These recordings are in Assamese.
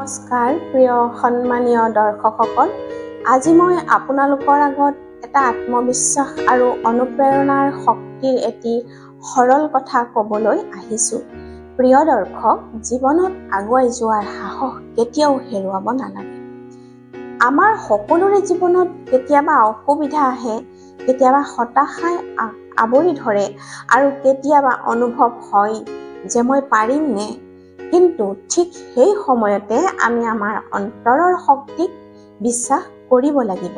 নমস্কাৰ প্ৰিয় সন্মানীয় দৰ্শকসকল, আজি মই আপোনালোকৰ আগত এটা আত্মবিশ্বাস আৰু অনুপ্ৰেৰণাৰ শক্তিৰ এটি সৰল কথা ক'বলৈ আহিছোঁ। প্ৰিয় দৰ্শক, জীৱনত আগুৱাই যোৱাৰ সাহস কেতিয়াও হেৰুৱাব নালাগে। আমাৰ সকলোৰে জীৱনত কেতিয়াবা অসুবিধা আহে, কেতিয়াবা হতাশাই আৱৰি ধৰে আৰু কেতিয়াবা অনুভৱ হয় যে মই পাৰিমনে। কিন্তু ঠিক সেই সময়তে আমি আমাৰ অন্তৰৰ শক্তিক বিশ্বাস কৰিব লাগিব।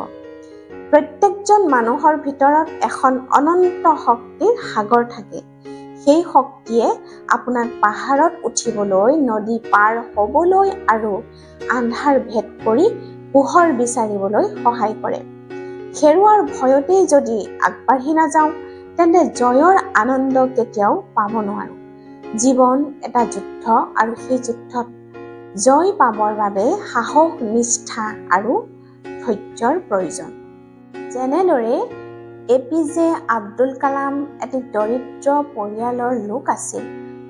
প্ৰত্যেকজন মানুহৰ ভিতৰত এখন অনন্ত শক্তিৰ সাগৰ থাকে। সেই শক্তিয়ে আপোনাক পাহাৰত উঠিবলৈ, নদী পাৰ হ'বলৈ আৰু আন্ধাৰ ভেদ কৰি পোহৰ বিচাৰিবলৈ সহায় কৰে। হেৰুৱাৰ ভয়তেই যদি আগবাঢ়ি নাযাওঁ, তেন্তে জয়ৰ আনন্দ কেতিয়াও পাব নোৱাৰোঁ। জীৱন এটা যুদ্ধ আৰু সেই যুদ্ধত জয় পাবৰ বাবে সাহস, নিষ্ঠা আৰু ধৈৰ্যৰ প্ৰয়োজন। যেনেদৰে APJ আব্দুল কালাম এটি দৰিদ্ৰ পৰিয়ালৰ লোক আছিল।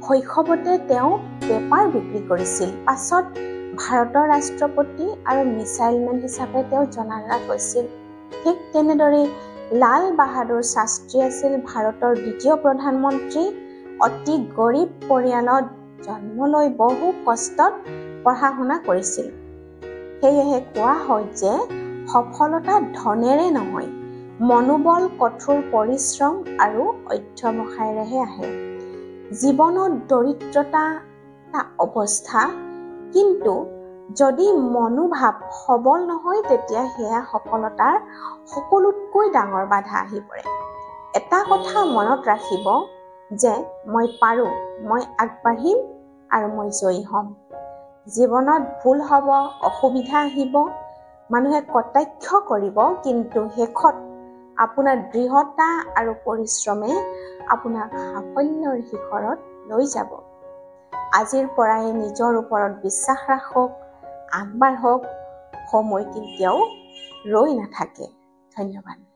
শৈশৱতে তেওঁ পেপাৰ বিক্ৰী কৰিছিল। পাছত ভাৰতৰ ৰাষ্ট্ৰপতি আৰু মিছাইল মেন হিচাপে তেওঁ জনাজাত হৈছিল। ঠিক তেনেদৰে লাল বাহাদুৰ শাস্ত্ৰী আছিল ভাৰতৰ দ্বিতীয় প্ৰধানমন্ত্ৰী। অতি গৰীব পৰিয়ালত জন্ম লৈ বহু কষ্টত পঢ়া শুনা কৰিছিল। সেয়েহে কোৱা হয় যে সফলতা ধনেৰে নহয়, মনোবল, কঠোৰ পৰিশ্ৰম আৰু অধ্যৱসায়েৰেহে আহে। জীৱনত দৰিদ্ৰতা এটা অৱস্থা, কিন্তু যদি মনোভাৱ সবল নহয়, তেতিয়া সেয়া সফলতাৰ সকলোতকৈ ডাঙৰ বাধা আহি পৰে। এটা কথা মনত ৰাখিব যে মই পাৰোঁ, মই আগবাঢ়িম আৰু মই জয়ী হ'ম। জীৱনত ভুল হ'ব, অসুবিধা আহিব, মানুহে কটাক্ষ কৰিব, কিন্তু শেষত আপোনাৰ দৃঢ়তা আৰু পৰিশ্ৰমে আপোনাক সাফল্যৰ শিখৰত লৈ যাব। আজিৰ পৰাই নিজৰ ওপৰত বিশ্বাস ৰাখক, আগবাঢ়ক। সময় কেতিয়াও ৰৈ নাথাকে। ধন্যবাদ।